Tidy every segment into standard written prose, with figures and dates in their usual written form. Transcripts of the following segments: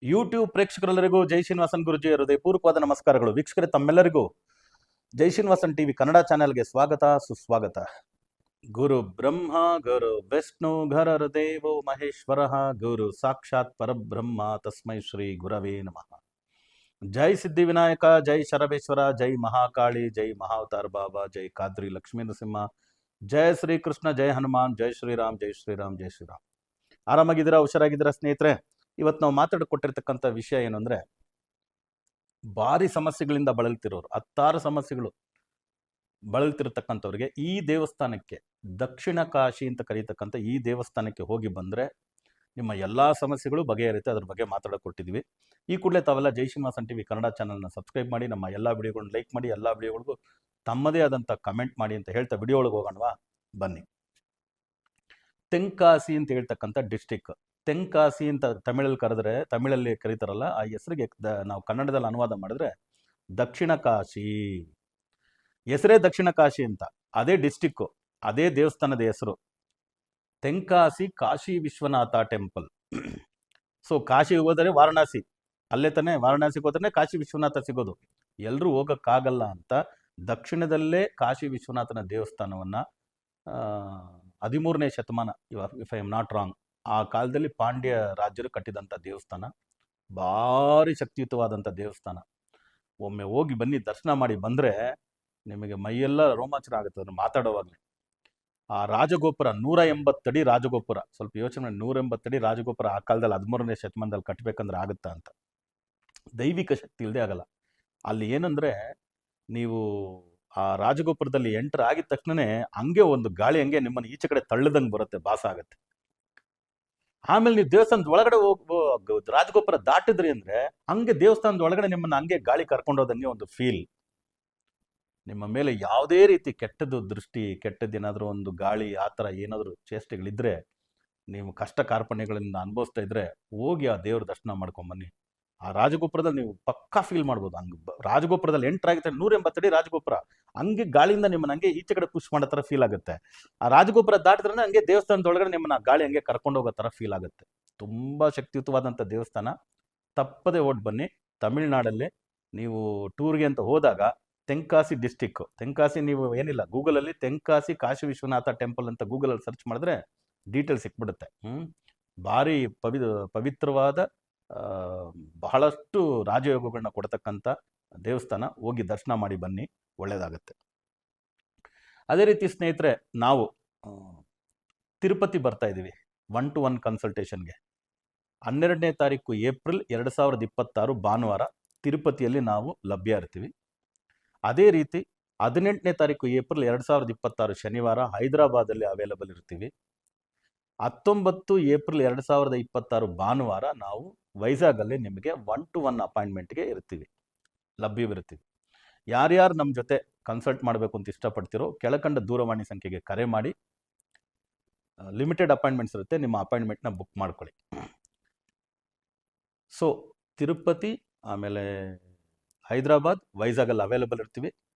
YouTube ಪ್ರೇಕ್ಷಕರೆಲ್ಲರಿಗೂ ಜೈ ಶ್ರೀನಿವಾಸನ್ ಗುರುಜಿ ಹೃದಯಪೂರ್ವಕವಾದ ನಮಸ್ಕಾರಗಳು. ವೀಕ್ಷಕರೇ, ತಮ್ಮೆಲ್ಲರಿಗೂ ಜೈ ಶ್ರೀನಿವಾಸನ್ ಟಿವಿ ಕನ್ನಡ ಚಾನೆಲ್ಗೆ ಸ್ವಾಗತ ಸುಸ್ವಾಗತ. ಗುರು ಬ್ರಹ್ಮ ಗುರು ವಿಷ್ಣು ಗುರುರ್ದೇವೋ ಮಹೇಶ್ವರ ಗುರು ಸಾಕ್ಷಾತ್ ಪರಬ್ರಹ್ಮ ತಸ್ಮೈ ಶ್ರೀ ಗುರವೇ ನಮಃ. ಜೈ ಸಿದ್ಧಿವಿನಾಯಕ, ಜೈ ಶರಬೇಶ್ವರ, ಜೈ ಮಹಾಕಾಳಿ, ಜೈ ಮಹಾವತಾರ್ ಬಾಬಾ, ಜೈ ಕಾದ್ರಿ ಲಕ್ಷ್ಮೀ ನರಸಿಂಹ, ಜೈ ಶ್ರೀಕೃಷ್ಣ, ಜೈ ಹನುಮಾನ್, ಜೈ ಶ್ರೀರಾಮ್, ಜೈ ಶ್ರೀರಾಮ್, ಜೈ ಶ್ರೀರಾಮ್. ಆರಾಮಾಗಿದ್ದೀರಾ? ಹುಷಾರಾಗಿದ್ದೀರಾ ಸ್ನೇಹಿತರೆ? ಇವತ್ತು ನಾವು ಮಾತಾಡಿಕೊಟ್ಟಿರ್ತಕ್ಕಂಥ ವಿಷಯ ಏನು ಅಂದರೆ, ಭಾರಿ ಸಮಸ್ಯೆಗಳಿಂದ ಬಳಲ್ತಿರೋರು, 10 ಸಮಸ್ಯೆಗಳು ಬಳಲ್ತಿರ್ತಕ್ಕಂಥವ್ರಿಗೆ ಈ ದೇವಸ್ಥಾನಕ್ಕೆ, ದಕ್ಷಿಣ ಕಾಶಿ ಅಂತ ಕರೀತಕ್ಕಂಥ ಈ ದೇವಸ್ಥಾನಕ್ಕೆ ಹೋಗಿ ಬಂದರೆ ನಿಮ್ಮ ಎಲ್ಲ ಸಮಸ್ಯೆಗಳು ಬಗೆಹರಿಯುತ್ತೆ. ಅದ್ರ ಬಗ್ಗೆ ಮಾತಾಡಿಕೊಟ್ಟಿದ್ದೀವಿ. ಈ ಕೂಡಲೇ ತಾವೆಲ್ಲ ಜೈ ಶ್ರೀನಿವಾಸನ್ ಟಿವಿ ಕನ್ನಡ ಚಾನಲ್ನ ಸಬ್ಸ್ಕ್ರೈಬ್ ಮಾಡಿ, ನಮ್ಮ ಎಲ್ಲ ವಿಡಿಯೋಗಳನ್ನ ಲೈಕ್ ಮಾಡಿ, ಎಲ್ಲ ವಿಡಿಯೋಗಳಿಗೂ ತಮ್ಮದೇ ಆದಂಥ ಕಮೆಂಟ್ ಮಾಡಿ ಅಂತ ಹೇಳ್ತಾ ವಿಡಿಯೋ ಒಳಗೆ ಹೋಗೋಣವಾ? ಬನ್ನಿ. ತೆಂಕಾಸಿ ಅಂತ ಹೇಳ್ತಕ್ಕಂಥ ಡಿಸ್ಟಿಕ್. ತೆಂಕಾಸಿ ಅಂತ ತಮಿಳಲ್ಲಿ ಕರೀತಾರಲ್ಲ, ಆ ಹೆಸರಿಗೆ ನಾವು ಕನ್ನಡದಲ್ಲಿ ಅನುವಾದ ಮಾಡಿದ್ರೆ ದಕ್ಷಿಣ ಕಾಶಿ. ಹೆಸರೇ ದಕ್ಷಿಣ ಕಾಶಿ ಅಂತ. ಅದೇ ಡಿಸ್ಟಿಕ್ಕು, ಅದೇ ದೇವಸ್ಥಾನದ ಹೆಸರು ತೆಂಕಾಸಿ ಕಾಶಿ ವಿಶ್ವನಾಥ ಟೆಂಪಲ್. ಸೊ ಕಾಶಿಗೆ ಹೋದರೆ ವಾರಣಾಸಿ, ಅಲ್ಲೇ ತಾನೇ, ವಾರಣಾಸಿಗೆ ಹೋದ್ರೆ ಕಾಶಿ ವಿಶ್ವನಾಥ ಸಿಗೋದು. ಎಲ್ಲರೂ ಹೋಗೋಕ್ಕಾಗಲ್ಲ ಅಂತ ದಕ್ಷಿಣದಲ್ಲೇ ಕಾಶಿ ವಿಶ್ವನಾಥನ ದೇವಸ್ಥಾನವನ್ನು 13ನೇ ಶತಮಾನ, if I am not wrong, ಆ ಕಾಲದಲ್ಲಿ ಪಾಂಡ್ಯ ರಾಜರು ಕಟ್ಟಿದಂಥ ದೇವಸ್ಥಾನ. ಭಾರಿ ಶಕ್ತಿಯುತವಾದಂಥ ದೇವಸ್ಥಾನ. ಒಮ್ಮೆ ಹೋಗಿ ಬನ್ನಿ, ದರ್ಶನ ಮಾಡಿ ಬಂದರೆ ನಿಮಗೆ ಮೈಯೆಲ್ಲ ರೋಮಾಂಚನ ಆಗುತ್ತೆ ಅದನ್ನು ಮಾತಾಡೋವಾಗಲೇ. ಆ ರಾಜಗೋಪುರ 180 ಅಡಿ ರಾಜಗೋಪುರ. ಸ್ವಲ್ಪ ಯೋಚನೆ ಮಾಡಿ, 180 ಅಡಿ ರಾಜಗೋಪುರ ಆ ಕಾಲದಲ್ಲಿ 13ನೇ ಶತಮಾನದಲ್ಲಿ ಕಟ್ಟಬೇಕಂದ್ರೆ ಆಗುತ್ತಾ ಅಂತ. ದೈವಿಕ ಶಕ್ತಿ ಇಲ್ಲದೆ ಆಗಲ್ಲ. ಅಲ್ಲಿ ಏನಂದರೆ, ನೀವು ಆ ರಾಜಗೋಪುರದಲ್ಲಿ ಎಂಟರ್ ಆಗಿದ ತಕ್ಷಣನೇ ಹಂಗೆ ಒಂದು ಗಾಳಿ ಹಂಗೆ ನಿಮ್ಮನ್ನು ಈಚೆ ಕಡೆ ತಳ್ಳದಂಗೆ ಬರುತ್ತೆ, ಭಾಸ ಆಗುತ್ತೆ. ಆಮೇಲೆ ನೀವು ದೇವಸ್ಥಾನದ ಒಳಗಡೆ ರಾಜಗೋಪುರ ದಾಟಿದ್ರಿ ಅಂದ್ರೆ ಹಂಗೆ ದೇವಸ್ಥಾನದ ಒಳಗಡೆ ನಿಮ್ಮನ್ನ ಹಂಗೆ ಗಾಳಿ ಕರ್ಕೊಂಡೋದಂಗೆ ಒಂದು ಫೀಲ್. ನಿಮ್ಮ ಮೇಲೆ ಯಾವುದೇ ರೀತಿ ಕೆಟ್ಟದ್ದು ದೃಷ್ಟಿ, ಕೆಟ್ಟದ್ದೇನಾದ್ರೂ ಒಂದು ಗಾಳಿ, ಆ ಥರ ಏನಾದರೂ ಚೇಷ್ಟೆಗಳಿದ್ರೆ, ನೀವು ಕಷ್ಟ ಕಾರ್ಪಣ್ಯಗಳಿಂದ ಅನುಭವಿಸ್ತಾ ಇದ್ರೆ ಹೋಗಿ ಆ ದೇವ್ರ ದರ್ಶನ ಮಾಡ್ಕೊಂಬನ್ನಿ. ಆ ರಾಜಗೋಪುರದಲ್ಲಿ ನೀವು ಪಕ್ಕಾ ಫೀಲ್ ಮಾಡ್ಬೋದು. ಹಂಗೆ ರಾಜಗೋಪುರದಲ್ಲಿ ಎಂಟರ್ ಆಗಿದ್ರೆ 180 ಅಡಿ ರಾಜಗೋಪುರ, ಹಂಗೆ ಗಾಳಿಯಿಂದ ನಿಮ್ಮನ್ನ ಹಂಗೆ ಈಚೆ ಕಡೆ ಪುಷ್ ಮಾಡೋ ಥರ ಫೀಲ್ ಆಗುತ್ತೆ. ಆ ರಾಜಗೋಪುರ ದಾಟಿದ್ರೆ ಹಂಗೆ ದೇವಸ್ಥಾನದೊಳಗಡೆ ನಿಮ್ಮನ್ನ ಗಾಳಿ ಹಂಗೆ ಕರ್ಕೊಂಡು ಹೋಗೋ ಥರ ಫೀಲ್ ಆಗುತ್ತೆ. ತುಂಬ ಶಕ್ತಿಯುತವಾದಂಥ ದೇವಸ್ಥಾನ. ತಪ್ಪದೆ ಓಡ್ ಬನ್ನಿ. ತಮಿಳ್ನಾಡಲ್ಲಿ ನೀವು ಟೂರ್ಗೆ ಅಂತ ಹೋದಾಗ ತೆಂಕಾಸಿ ಡಿಸ್ಟಿಕ್, ತೆಂಕಾಸಿ, ನೀವು ಏನಿಲ್ಲ ಗೂಗಲಲ್ಲಿ ತೆಂಕಾಸಿ ಕಾಶಿ ವಿಶ್ವನಾಥ ಟೆಂಪಲ್ ಅಂತ ಗೂಗಲಲ್ಲಿ ಸರ್ಚ್ ಮಾಡಿದ್ರೆ ಡೀಟೇಲ್ಸ್ ಸಿಕ್ಬಿಡುತ್ತೆ. ಭಾರಿ ಪವಿತ್ರವಾದ, ಬಹಳಷ್ಟು ರಾಜಯೋಗಗಳನ್ನ ಕೊಡ್ತಕ್ಕಂಥ ದೇವಸ್ಥಾನ. ಹೋಗಿ ದರ್ಶನ ಮಾಡಿ ಬನ್ನಿ, ಒಳ್ಳೆಯದಾಗತ್ತೆ. ಅದೇ ರೀತಿ ಸ್ನೇಹಿತರೆ, ನಾವು ತಿರುಪತಿ ಬರ್ತಾ ಇದ್ದೀವಿ 1-to-1 ಕನ್ಸಲ್ಟೇಷನ್ಗೆ. 12ನೇ ತಾರೀಕು ಏಪ್ರಿಲ್ 2026 ಭಾನುವಾರ ತಿರುಪತಿಯಲ್ಲಿ ನಾವು ಲಭ್ಯ ಇರ್ತೀವಿ. ಅದೇ ರೀತಿ 18ನೇ ತಾರೀಕು ಏಪ್ರಿಲ್ 2026 ಶನಿವಾರ ಹೈದರಾಬಾದಲ್ಲಿ ಅವೈಲಬಲ್ ಇರ್ತೀವಿ. 19 ಏಪ್ರಿಲ್ 2026 ಭಾನುವಾರ ನಾವು ವೈಜಾಗಲ್ಲಿ ನಿಮಗೆ 1-to-1 ಅಪಾಯಿಂಟ್ಮೆಂಟ್ಗೆ ಇರ್ತೀವಿ, ಲಭ್ಯವಿರ್ತೀವಿ. ಯಾರ್ಯಾರು ನಮ್ಮ ಜೊತೆ ಕನ್ಸಲ್ಟ್ ಮಾಡಬೇಕು ಅಂತ ಇಷ್ಟಪಡ್ತಿರೋ ಕೆಳಕಂಡ ದೂರವಾಣಿ ಸಂಖ್ಯೆಗೆ ಕರೆ ಮಾಡಿ. ಲಿಮಿಟೆಡ್ ಅಪಾಯಿಂಟ್ಮೆಂಟ್ಸ್ ಇರುತ್ತೆ, ನಿಮ್ಮ ಅಪಾಯಿಂಟ್ಮೆಂಟ್ನ ಬುಕ್ ಮಾಡ್ಕೊಳ್ಳಿ. ಸೊ ತಿರುಪತಿ, ಆಮೇಲೆ ಹೈದರಾಬಾದ್, ವೈಜಾಗಲ್ಲಿ ಅವೈಲಬಲ್ ಇರ್ತೀವಿ.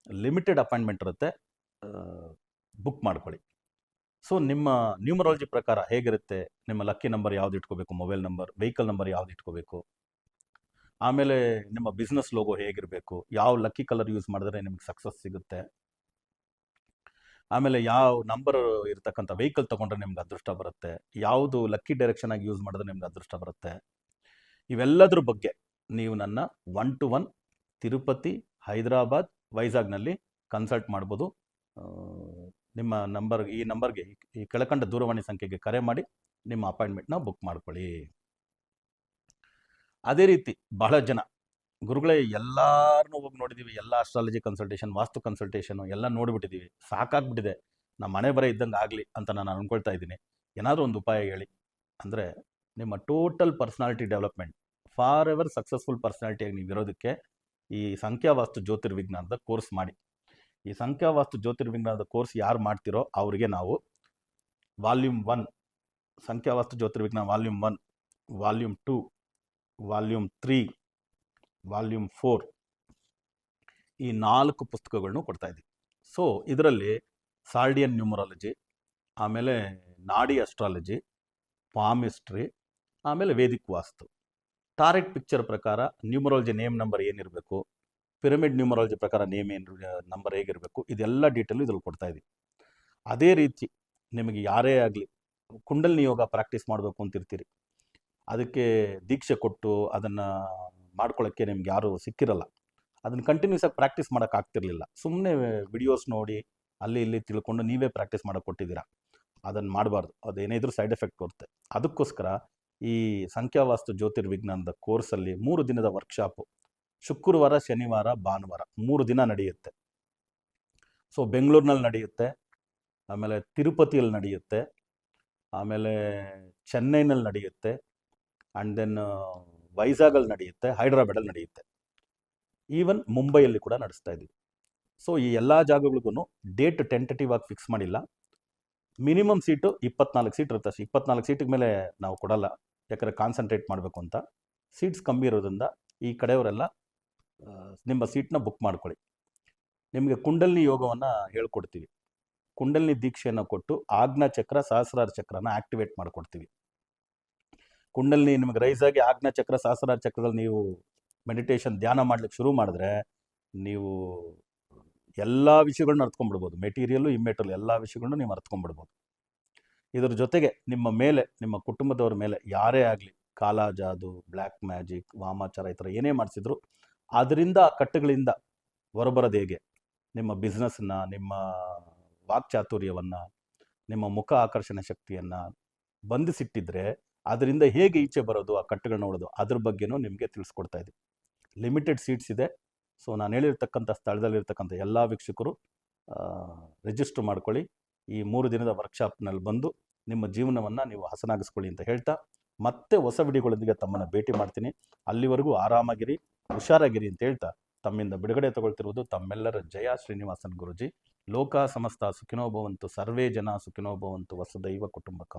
ಲಿಮಿಟೆಡ್ ಅಪಾಯಿಂಟ್ಮೆಂಟ್ ಇರುತ್ತೆ, ಬುಕ್ ಮಾಡ್ಕೊಳ್ಳಿ. ಸೊ ನಿಮ್ಮ ನ್ಯೂಮರಾಲಜಿ ಪ್ರಕಾರ ಹೇಗಿರುತ್ತೆ, ನಿಮ್ಮ ಲಕ್ಕಿ ನಂಬರ್ ಯಾವ್ದು ಇಟ್ಕೋಬೇಕು, ಮೊಬೈಲ್ ನಂಬರ್, ವೆಹಿಕಲ್ ನಂಬರ್ ಯಾವ್ದು ಇಟ್ಕೋಬೇಕು, ಆಮೇಲೆ ನಿಮ್ಮ ಬಿಸ್ನೆಸ್ ಲೋಗೋ ಹೇಗಿರಬೇಕು, ಯಾವ ಲಕ್ಕಿ ಕಲರ್ ಯೂಸ್ ಮಾಡಿದ್ರೆ ನಿಮ್ಗೆ ಸಕ್ಸಸ್ ಸಿಗುತ್ತೆ, ಆಮೇಲೆ ಯಾವ ನಂಬರ್ ಇರ್ತಕ್ಕಂಥ ವೆಹಿಕಲ್ ತೊಗೊಂಡ್ರೆ ನಿಮ್ಗೆ ಅದೃಷ್ಟ ಬರುತ್ತೆ, ಯಾವುದು ಲಕ್ಕಿ ಡೈರೆಕ್ಷನ್ ಆಗಿ ಯೂಸ್ ಮಾಡಿದ್ರೆ ನಿಮ್ಗೆ ಅದೃಷ್ಟ ಬರುತ್ತೆ, ಇವೆಲ್ಲದ್ರ ಬಗ್ಗೆ ನೀವು ನನ್ನ 1-to-1 ತಿರುಪತಿ, ಹೈದರಾಬಾದ್, ವೈಜಾಗ್ನಲ್ಲಿ ಕನ್ಸಲ್ಟ್ ಮಾಡ್ಬೋದು. ನಿಮ್ಮ ಈ ನಂಬರ್ಗೆ, ಈ ಕೆಳಕಂಡ ದೂರವಾಣಿ ಸಂಖ್ಯೆಗೆ ಕರೆ ಮಾಡಿ ನಿಮ್ಮ ಅಪಾಯಿಂಟ್ಮೆಂಟ್ನ ಬುಕ್ ಮಾಡ್ಕೊಳ್ಳಿ. ಅದೇ ರೀತಿ ಬಹಳ ಜನ ಗುರುಗಳೇ, ಎಲ್ಲಾರನ್ನೂ ಹೋಗಿ ನೋಡಿದ್ದೀವಿ, ಎಲ್ಲ ಅಸ್ಟ್ರಾಲಜಿ ಕನ್ಸಲ್ಟೇಷನ್, ವಾಸ್ತು ಕನ್ಸಲ್ಟೇಷನು ಎಲ್ಲ ನೋಡಿಬಿಟ್ಟಿದ್ದೀವಿ, ಸಾಕಾಗ್ಬಿಟ್ಟಿದೆ, ನಮ್ಮ ಮನೆ ಬರ ಇದ್ದಂಗೆ ಆಗಲಿ ಅಂತ ನಾನು ಅನ್ಕೊಳ್ತಾ ಇದ್ದೀನಿ. ಏನಾದರೂ ಒಂದು ಉಪಾಯ ಹೇಳಿ. ಅಂದರೆ ನಿಮ್ಮ total personality development, for ever successful ಪರ್ಸನಾಲಿಟಿಯಾಗಿ ನೀವು ಇರೋದಕ್ಕೆ ಈ ಸಂಖ್ಯಾವಾಸ್ತು ಜ್ಯೋತಿರ್ವಿಜ್ಞಾನದ ಕೋರ್ಸ್ ಮಾಡಿ. ಈ ಸಂಖ್ಯಾವಾಸ್ತು ಜ್ಯೋತಿರ್ವಿಜ್ಞಾನದ ಕೋರ್ಸ್ ಯಾರು ಮಾಡ್ತಿರೋ ಅವರಿಗೆ ನಾವು ವಾಲ್ಯೂಮ್ 1 ಸಂಖ್ಯಾವಾಸ್ತು ಜ್ಯೋತಿರ್ವಿಜ್ಞಾನ ವಾಲ್ಯೂಮ್ 1, ವಾಲ್ಯೂಮ್ 2, ವಾಲ್ಯೂಮ್ 3, ವಾಲ್ಯೂಮ್ 4 ಈ 4 ಪುಸ್ತಕಗಳನ್ನು ಕೊಡ್ತಾ ಇದ್ದೀವಿ. ಸೊ ಇದರಲ್ಲಿ ಸಾಲ್ಡಿಯನ್ ನ್ಯೂಮರಾಲಜಿ, ಆಮೇಲೆ ನಾಡಿ ಅಸ್ಟ್ರಾಲಜಿ, ಪಾಮಿಸ್ಟ್ರಿ, ಆಮೇಲೆ ವೇದಿಕ್ ವಾಸ್ತು, ಟಾರೆಟ್ ಪಿಕ್ಚರ್ ಪ್ರಕಾರ ನ್ಯೂಮರಾಲಜಿ ನೇಮ್ ನಂಬರ್ ಏನಿರಬೇಕು, ಪಿರಮಿಡ್ ನ್ಯೂಮರಾಲಜಿ ಪ್ರಕಾರ ನೇಮ್ ಏನು ನಂಬರ್ ಹೇಗಿರಬೇಕು, ಇದೆಲ್ಲ ಡೀಟೇಲು ಇದ್ರಲ್ಲಿ ಕೊಡ್ತಾ ಇದ್ದೀವಿ. ಅದೇ ರೀತಿ ನಿಮಗೆ ಯಾರೇ ಆಗಲಿ ಕುಂಡಲಿನಿ ಯೋಗ ಪ್ರಾಕ್ಟೀಸ್ ಮಾಡಬೇಕು ಅಂತಿರ್ತೀರಿ, ಅದಕ್ಕೆ ದೀಕ್ಷೆ ಕೊಟ್ಟು ಅದನ್ನು ಮಾಡ್ಕೊಳ್ಳೋಕ್ಕೆ ನಿಮ್ಗೆ ಯಾರೂ ಸಿಕ್ಕಿರಲ್ಲ, ಅದನ್ನು ಕಂಟಿನ್ಯೂಸ್ ಆಗಿ ಪ್ರಾಕ್ಟೀಸ್ ಮಾಡೋಕ್ಕಾಗ್ತಿರ್ಲಿಲ್ಲ, ಸುಮ್ಮನೆ ವಿಡಿಯೋಸ್ ನೋಡಿ ಅಲ್ಲಿ ಇಲ್ಲಿ ತಿಳ್ಕೊಂಡು ನೀವೇ ಪ್ರಾಕ್ಟೀಸ್ ಮಾಡೋಕ್ಕೆ ಕೊಟ್ಟಿದ್ದೀರಾ. ಅದನ್ನು ಮಾಡಬಾರ್ದು, ಅದೇನೇ ಇದ್ರೂ ಸೈಡ್ ಎಫೆಕ್ಟ್ ಕೊಡುತ್ತೆ. ಅದಕ್ಕೋಸ್ಕರ ಈ ಸಂಖ್ಯಾವಾಸ್ತು ಜ್ಯೋತಿರ್ವಿಜ್ಞಾನದ ಕೋರ್ಸಲ್ಲಿ 3 ದಿನದ ವರ್ಕ್ಶಾಪು ಶುಕ್ರವಾರ, ಶನಿವಾರ, ಭಾನುವಾರ 3 ದಿನ ನಡೆಯುತ್ತೆ. ಸೊ ಬೆಂಗಳೂರಿನಲ್ಲಿ ನಡೆಯುತ್ತೆ, ಆಮೇಲೆ ತಿರುಪತಿಯಲ್ಲಿ ನಡೆಯುತ್ತೆ, ಆಮೇಲೆ ಚೆನ್ನೈನಲ್ಲಿ ನಡೆಯುತ್ತೆ, ಆ್ಯಂಡ್ ದೆನ್ ವೈಜಾಗಲ್ಲಿ ನಡೆಯುತ್ತೆ, ಹೈದ್ರಾಬಾದಲ್ಲಿ ನಡೆಯುತ್ತೆ, ಈವನ್ ಮುಂಬೈಯಲ್ಲಿ ಕೂಡ ನಡೆಸ್ತಾ ಇದ್ದೀವಿ. ಸೊ ಈ ಎಲ್ಲ ಜಾಗಗಳಿಗೂ ಡೇಟ್ ಟೆಂಟೇಟಿವ್ ಆಗಿ ಫಿಕ್ಸ್ ಮಾಡಿಲ್ಲ. ಮಿನಿಮಮ್ ಸೀಟು 24 ಸೀಟ್ ಇರುತ್ತೆ ಅಷ್ಟೇ. 24 ಸೀಟಿಗೆ ಮೇಲೆ ನಾವು ಕೊಡಲ್ಲ, ಯಾಕಂದರೆ ಕಾನ್ಸಂಟ್ರೇಟ್ ಮಾಡಬೇಕು ಅಂತ. ಸೀಟ್ಸ್ ಕಮ್ಮಿ ಇರೋದ್ರಿಂದ ಈ ಕಡೆಯವರೆಲ್ಲ ನಿಮ್ಮ ಸೀಟ್ನ ಬುಕ್ ಮಾಡ್ಕೊಳ್ಳಿ. ನಿಮಗೆ ಕುಂಡಲಿನಿ ಯೋಗವನ್ನು ಹೇಳ್ಕೊಡ್ತೀವಿ. ಕುಂಡಲಿನಿ ದೀಕ್ಷೆಯನ್ನು ಕೊಟ್ಟು ಆಜ್ಞಾ ಚಕ್ರ, ಸಹಸ್ರಾರ ಚಕ್ರನ ಆಕ್ಟಿವೇಟ್ ಮಾಡಿಕೊಡ್ತೀವಿ. ಕುಂಡಲಿನಿ ನಿಮಗೆ ರೈಸ್ ಆಗಿ ಆಜ್ಞಾ ಚಕ್ರ, ಸಹಸ್ರಾರ ಚಕ್ರದಲ್ಲಿ ನೀವು ಮೆಡಿಟೇಷನ್ ಧ್ಯಾನ ಮಾಡ್ಲಿಕ್ಕೆ ಶುರು ಮಾಡಿದ್ರೆ ನೀವು ಎಲ್ಲ ವಿಷಯಗಳನ್ನ ಅರ್ಥಕೊಂಡ್ಬಿಡ್ಬೋದು. ಮೆಟೀರಿಯಲ್ಲು, ಇಮ್ಮೆಟೀರಿಯಲ್ ಎಲ್ಲ ವಿಷಯಗಳನ್ನೂ ನೀವು ಅರ್ಥಕೊಂಡ್ಬಿಡ್ಬೋದು. ಇದರ ಜೊತೆಗೆ ನಿಮ್ಮ ಮೇಲೆ, ನಿಮ್ಮ ಕುಟುಂಬದವ್ರ ಮೇಲೆ ಯಾರೇ ಆಗಲಿ ಕಾಲ ಜಾದು, ಬ್ಲ್ಯಾಕ್ ಮ್ಯಾಜಿಕ್, ವಾಮಾಚಾರ ಈ ಥರ ಏನೇ ಮಾಡಿಸಿದ್ರು ಅದರಿಂದ ಆ ಕಟ್ಟುಗಳಿಂದ ಹೊರಬರೋದು ಹೇಗೆ, ನಿಮ್ಮ ಬಿಸ್ನೆಸ್ನ, ನಿಮ್ಮ ವಾಕ್ಚಾತುರ್ಯವನ್ನು, ನಿಮ್ಮ ಮುಖ ಆಕರ್ಷಣೆ ಶಕ್ತಿಯನ್ನು ಬಂಧಿಸಿಟ್ಟಿದ್ರೆ ಅದರಿಂದ ಹೇಗೆ ಈಚೆ ಬರೋದು, ಆ ಕಟ್ಟುಗಳನ್ನ ನೋಡೋದು, ಅದ್ರ ಬಗ್ಗೆನೂ ನಿಮಗೆ ತಿಳಿಸ್ಕೊಡ್ತಾ ಇದ್ದೀವಿ. ಲಿಮಿಟೆಡ್ ಸೀಟ್ಸ್ ಇದೆ. ಸೊ ನಾನು ಹೇಳಿರ್ತಕ್ಕಂಥ ಸ್ಥಳದಲ್ಲಿರ್ತಕ್ಕಂಥ ಎಲ್ಲ ವೀಕ್ಷಕರು ರಿಜಿಸ್ಟರ್ ಮಾಡ್ಕೊಳ್ಳಿ. ಈ 3 ದಿನದ ವರ್ಕ್ಶಾಪ್ನಲ್ಲಿ ಬಂದು ನಿಮ್ಮ ಜೀವನವನ್ನು ನೀವು ಹಸನಾಗಿಸ್ಕೊಳ್ಳಿ ಅಂತ ಹೇಳ್ತಾ, ಮತ್ತೆ ಹೊಸ ವಿಡಿಯೋಗಳೊಂದಿಗೆ ತಮ್ಮನ್ನು ಭೇಟಿ ಮಾಡ್ತೀನಿ. ಅಲ್ಲಿವರೆಗೂ ಆರಾಮಾಗಿರಿ, ಹುಷಾರಾಗಿರಿ ಅಂತ ಹೇಳ್ತಾ ತಮ್ಮಿಂದ ಬಿಡುಗಡೆ ತಗೊಳ್ತಿರುವುದು ತಮ್ಮೆಲ್ಲರ ಜಯ ಶ್ರೀನಿವಾಸನ್ ಗುರೂಜಿ. ಲೋಕ ಸಮಸ್ತ ಸುಖಿನೋ ಭವಂತು, ಸರ್ವೇ ಜನ ಸುಖಿನೋ ಭವಂತು, ವಸುದೈವ ಕುಟುಂಬಕಂ.